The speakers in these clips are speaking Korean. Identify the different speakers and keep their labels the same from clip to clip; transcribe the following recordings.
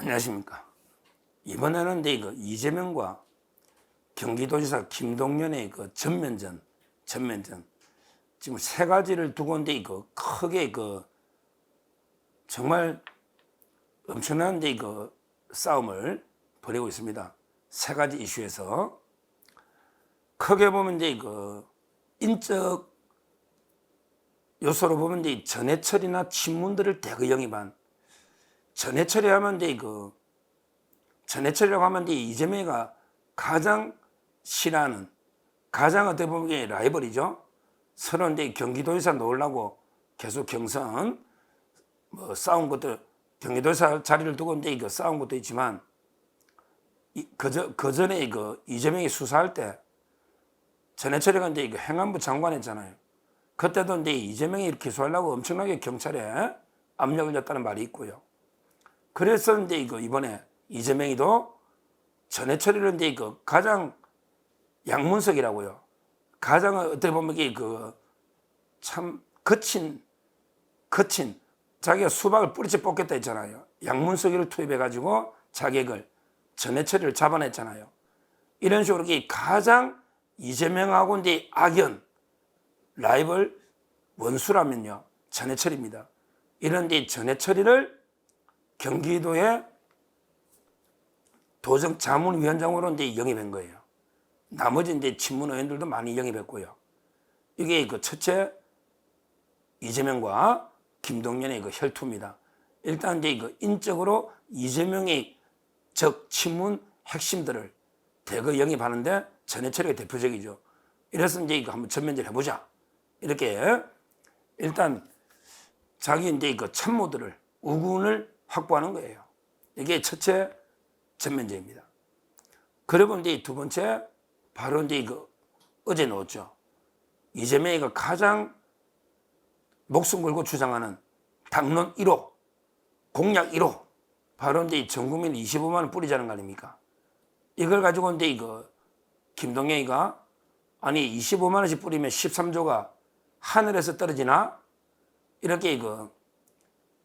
Speaker 1: 안녕하십니까. 이번에는 이거 이재명과 경기도지사 김동연의 그 전면전 지금 세 가지를 두고인데 이거 크게 정말 엄청난 이거 싸움을 벌이고 있습니다. 세 가지 이슈에서 크게 보면 이제 인적 요소로 보면 이제 전해철이나 친문들을 대거 영입한 전해철이라고 하면 이재명이가 가장 싫어하는 가장 어떻게 보면 이게 라이벌이죠. 서로 이제 경기도에서 놓으려고 계속 경선 싸운 것도 경기도에서 자리를 두고 이제 싸운 것도 있지만 그 전에 이재명이 수사할 때 전해철이가 이제 행안부 장관 했잖아요. 그때도 이제 이재명이 기소하려고 엄청나게 경찰에 압력을 줬다는 말이 있고요. 그래서 이제 이번에 이재명이도 전해철이를 이제 가장 양문석이라고요. 가장 어떻게 보면 이게 참 거친 자기가 수박을 뿌리째 뽑겠다 했잖아요. 양문석이를 투입해가지고 자객을 전해철이를 잡아냈잖아요. 이런 식으로 가장 이재명하고 이제 악연 라이벌 원수라면요 전해철입니다. 이런 이제 전해철이를 경기도의 도정 자문위원장으로 이제 영입한 거예요. 나머지 이제 친문 의원들도 많이 영입했고요. 이게 첫째 이재명과 김동연의 혈투입니다. 일단 이제 인적으로 이재명의 적 친문 핵심들을 대거 영입하는데 전해철이가 대표적이죠. 이래서 이제 한번 전면전 해보자. 이렇게 일단 자기 이제 참모들을 우군을 확보하는 거예요. 이게 첫째 전면전입니다. 그리고 이제 두 번째 바로 이제 어제 나왔죠. 이재명이 가장 목숨 걸고 주장하는 당론 1호, 공약 1호, 바로 이제 전 국민 25만 원 뿌리자는 거 아닙니까? 이걸 가지고 이제 김동연이가 아니 25만 원씩 뿌리면 13조가 하늘에서 떨어지나? 이렇게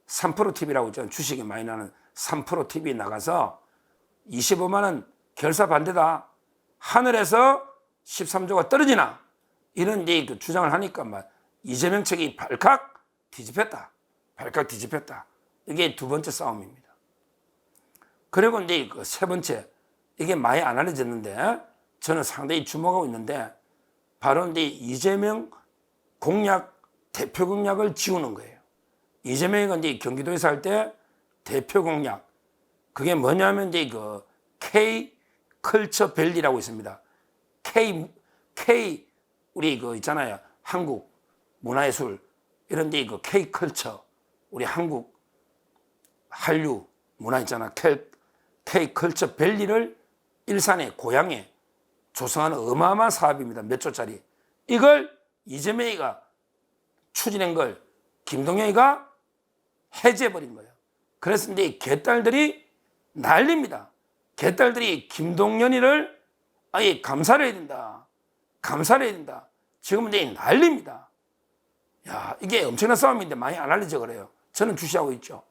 Speaker 1: 3프로 TV라고 있잖아요. 주식이 많이 나는 3프로 TV 나가서 25만 원 결사 반대다. 하늘에서 13조가 떨어지나? 이런 이제 주장을 하니까 이재명 측이 발칵 뒤집혔다. 이게 두 번째 싸움입니다. 그리고 이제 세 번째, 이게 많이 안 알려졌는데 저는 상당히 주목하고 있는데 바로 이제 이재명 대표 공약을 지우는 거예요. 이재명이가 이제 경기도에서 할 때 대표 공약, 그게 뭐냐면 이제 K 컬처 밸리라고 있습니다. K 우리 있잖아요. 한국 문화예술 이런 데 K 컬처, 우리 한국 한류 문화 있잖아. K 컬처 밸리를 일산에 고향에 조성하는 어마어마한 사업입니다. 몇 조짜리. 이걸 이재명이가 추진한 걸 김동연이가 해제해버린 거예요. 그래서 이제 개딸들이 난립니다. 개딸들이 김동연이를 아예 감사를 해야 된다. 지금은 이제 난립니다. 야, 이게 엄청난 싸움인데 많이 안 알려져 그래요. 저는 주시하고 있죠.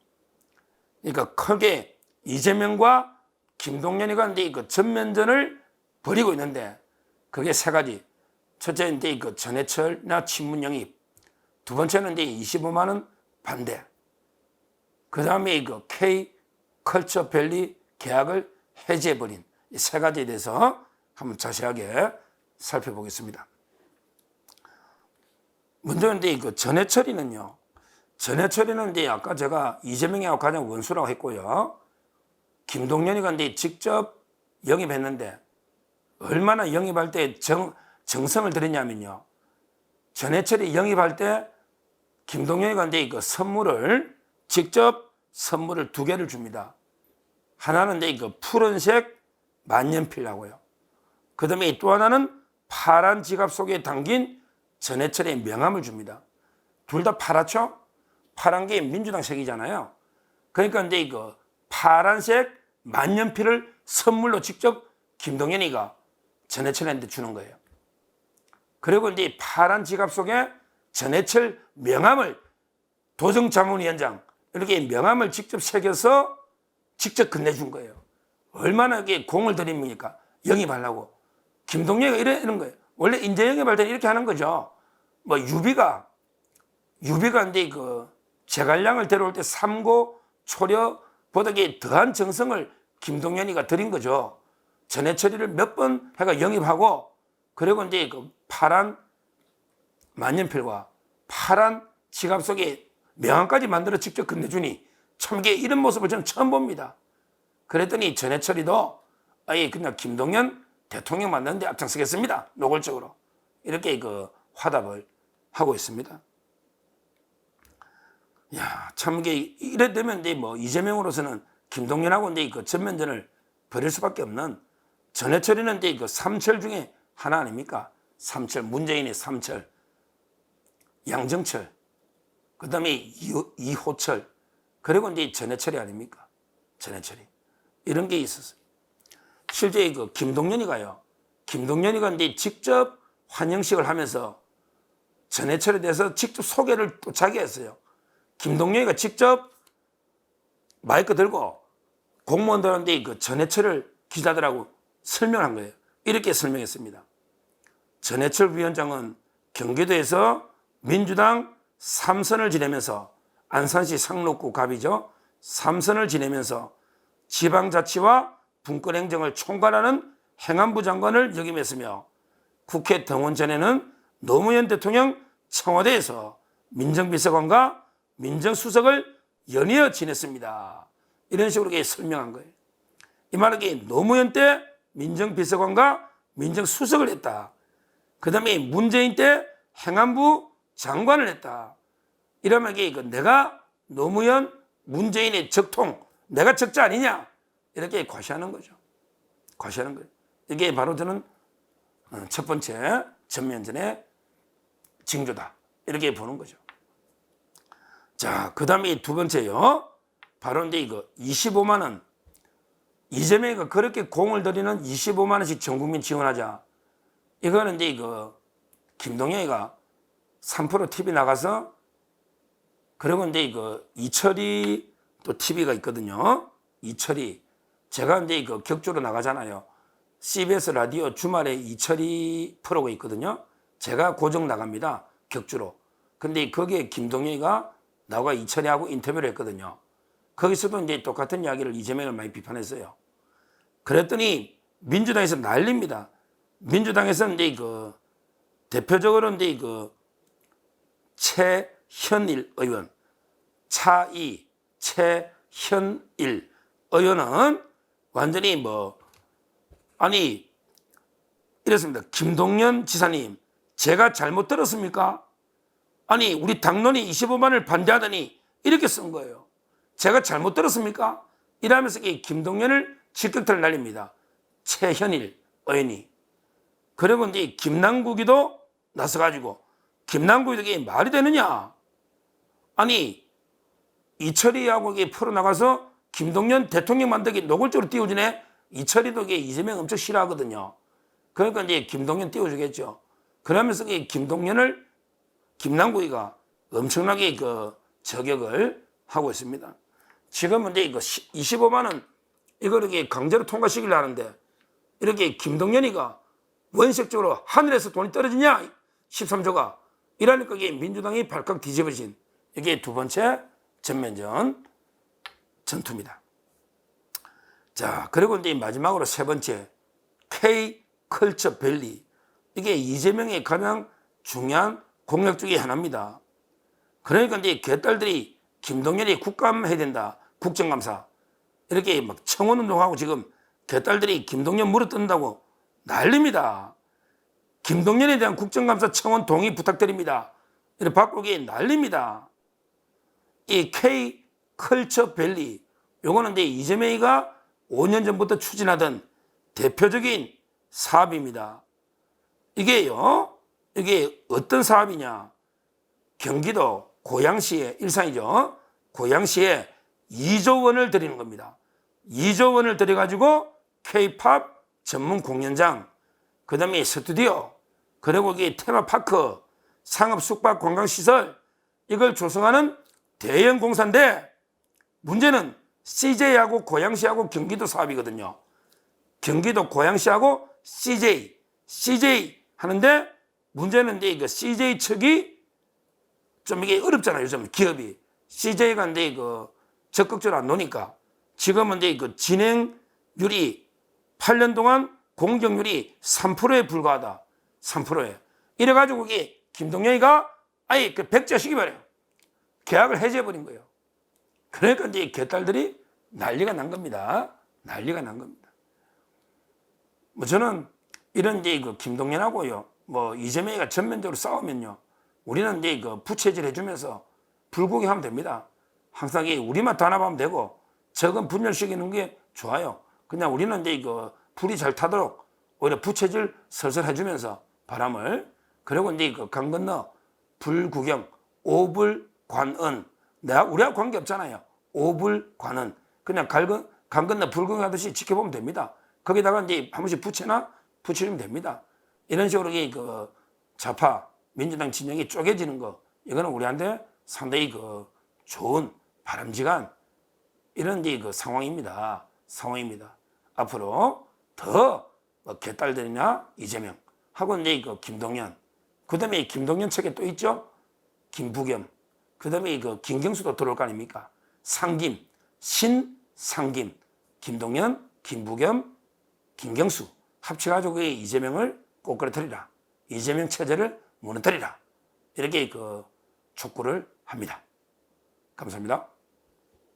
Speaker 1: 그러니까 크게 이재명과 김동연이가 이제 전면전을 벌이고 있는데 그게 세 가지. 첫째는 이제 전해철이나 친문 영입. 두 번째는 이제 25만 원 반대. 그 다음에 K 컬처 밸리 계약을 해제해버린 이 세 가지에 대해서 한번 자세하게 살펴보겠습니다. 먼저 이제 전해철이는요. 전해철이는 이제 아까 제가 이재명하고 가장 원수라고 했고요. 김동연이가 이제 직접 영입했는데 얼마나 영입할 때 정성을 들였냐면요. 전해철이 영입할 때 김동연이가 이제 직접 선물을 두 개를 줍니다. 하나는 이제 푸른색 만년필이라고요. 그 다음에 또 하나는 파란 지갑 속에 담긴 전해철의 명함을 줍니다. 둘 다 파랗죠? 파란 게 민주당 색이잖아요. 그러니까 이제 파란색 만년필을 선물로 직접 김동연이가 전해철한테 주는 거예요. 그리고 이제 파란 지갑 속에 전해철 명함을 도정자문위원장 이렇게 명함을 직접 새겨서 직접 건네준 거예요. 얼마나 이게 공을 들입니까? 영입하려고. 김동연이가 이런 거예요. 원래 인재 영입할 때는 이렇게 하는 거죠. 뭐 유비가 이제 그 제갈량을 데려올 때 삼고 초려보다 더한 정성을 김동연이가 들인 거죠. 전해철이를 몇 번 해가 영입하고, 그리고 이제 그 파란 만년필과 파란 지갑 속에 명함까지 만들어 직접 건네주니 참 이게 이런 모습을 저는 처음 봅니다. 그랬더니 전해철이도 아예 그냥 김동연 대통령 만드는데 앞장서겠습니다. 노골적으로 이렇게 그 화답을 하고 있습니다. 야, 참 이게 이래 되면 이제 뭐 이재명으로서는 김동연하고 이제 그 전면전을 벌일 수밖에 없는, 전해철이는 이제 그 삼철 중에 하나 아닙니까? 삼철, 문재인의 삼철, 양정철, 그 다음에 이호철, 그리고 이제 전해철이 아닙니까? 전해철이. 이런 게 있었어요. 실제 그 김동연이가 이제 직접 환영식을 하면서 전해철에 대해서 직접 소개를 또 자기 했어요. 김동연이가 직접 마이크 들고 공무원들한테 그 전해철을 기자들하고 설명한 거예요. 이렇게 설명했습니다. 전해철 위원장은 경기도에서 민주당 3선을 지내면서, 안산시 상록구 갑이죠. 3선을 지내면서 지방자치와 분권행정을 총괄하는 행안부 장관을 역임했으며, 국회 등원 전에는 노무현 대통령 청와대에서 민정비서관과 민정수석을 연이어 지냈습니다. 이런 식으로 설명한 거예요. 이 말은 노무현 때 민정비서관과 민정수석을 했다. 그 다음에 문재인 때 행안부 장관을 했다. 이러면 내가 노무현, 문재인의 적통, 내가 적자 아니냐? 이렇게 과시하는 거죠. 과시하는 거예요. 이게 바로 저는 첫 번째 전면전의 징조다. 이렇게 보는 거죠. 자, 그 다음에 두 번째요. 바로 이제 25만 원. 이재명이가 그렇게 공을 들이는 25만 원씩 전 국민 지원하자. 이거는 이제 김동연이가 3프로 TV 나가서, 그리고 이제 이철이 또 TV가 있거든요. 이철이. 제가 이제 격주로 나가잖아요. CBS 라디오 주말에 이철이 프로가 있거든요. 제가 고정 나갑니다. 격주로. 근데 거기에 김동연이가 나와 이철이하고 인터뷰를 했거든요. 거기서도 이제 똑같은 이야기를 이재명을 많이 비판했어요. 그랬더니 민주당에서 난립니다. 민주당에서는 이제 대표적으로 이제 최현일 의원, 최현일 의원은 완전히 이랬습니다. 김동연 지사님, 제가 잘못 들었습니까? 아니, 우리 당론이 25만을 반대하더니 이렇게 쓴 거예요. 제가 잘못 들었습니까? 이러면서 김동연을 직격탄을 날립니다. 최현일 의원이. 그리고 이제 김남국이도 나서가지고, 김남국이 이게 말이 되느냐? 아니, 이철이하고 풀어나가서 김동연 대통령 만들기 노골적으로 띄워주네? 이철이도 이재명 엄청 싫어하거든요. 그러니까 이제 김동연 띄워주겠죠. 그러면서 김동연을 김남국이가 엄청나게 저격을 하고 있습니다. 지금은 이제 25만 원, 이걸 강제로 통과시키려 하는데, 이렇게 김동연이가 원색적으로 하늘에서 돈이 떨어지냐? 13조가. 이러니까 민주당이 발칵 뒤집어진, 이게 두 번째 전면전 전투입니다. 자, 그리고 이제 마지막으로 세 번째, K컬처 밸리. 이게 이재명의 가장 중요한 공약 중에 하나입니다. 그러니까 이제 개딸들이 김동연이 국감해야 된다. 국정감사. 이렇게 청원운동하고 지금 개딸들이 김동연 물어뜯는다고 난립니다. 김동연에 대한 국정감사 청원 동의 부탁드립니다. 이렇게 바꾸기 난립니다. 이 K컬처 밸리, 요거는 이제 이재명이가 5년 전부터 추진하던 대표적인 사업입니다. 이게요, 이게 어떤 사업이냐? 경기도 고양시에, 일산이죠. 고양시에 2조 원을 들이는 겁니다. 2조 원을 들여가지고 K-팝 전문 공연장, 그 다음에 스튜디오, 그리고 테마파크, 상업 숙박 관광시설, 이걸 조성하는 대형 공사인데, 문제는 CJ하고 고양시하고 경기도 사업이거든요. 경기도 고양시하고 CJ 하는데 문제는 이제 이거 CJ 측이 좀 이게 어렵잖아요. 요즘 기업이. CJ가 이제 이거 적극적으로 안 노니까 지금은 이제 그 진행률이 8년 동안 공정률이 3%에 불과하다. 3%에. 이래가지고 이게 김동연이가 아예 그 백지화시키 버려요. 계약을 해제해버린 거예요. 그러니까 이제 개딸들이 난리가 난 겁니다. 난리가 난 겁니다. 뭐 저는 이런 이제 그 김동연하고요, 뭐 이재명이가 전면적으로 싸우면요, 우리는 이제 그 부채질 해주면서 불구경하면 됩니다. 항상 이 우리만 단합하면 되고 적은 분열시키는 게 좋아요. 그냥 우리는 이제 그 불이 잘 타도록 오히려 부채질 설설 해주면서 바람을, 그리고 이제 그 강 건너 불구경, 오불관은, 내가 우리하고 관계 없잖아요. 오불관은 그냥 강 건너 불구경하듯이 지켜보면 됩니다. 거기다가 이제 한 번씩 부채나 붙이면 됩니다. 이런 식으로 그 좌파 민주당 진영이 쪼개지는 거, 이거는 우리한테 상당히 그 좋은 바람직한 이런 이제 그 상황입니다. 앞으로 더 개딸들이나 이재명 하고 이제 그 김동연, 그 다음에 김동연 측에 또 있죠. 김부겸, 그 다음에 그 김경수도 들어올 거 아닙니까? 상김, 신상김, 김동연, 김부겸, 김경수 합쳐가지고 그 이재명을 꼬꾸라뜨리라. 이재명 체제를 무너뜨리라. 이렇게 그 촉구를 합니다. 감사합니다.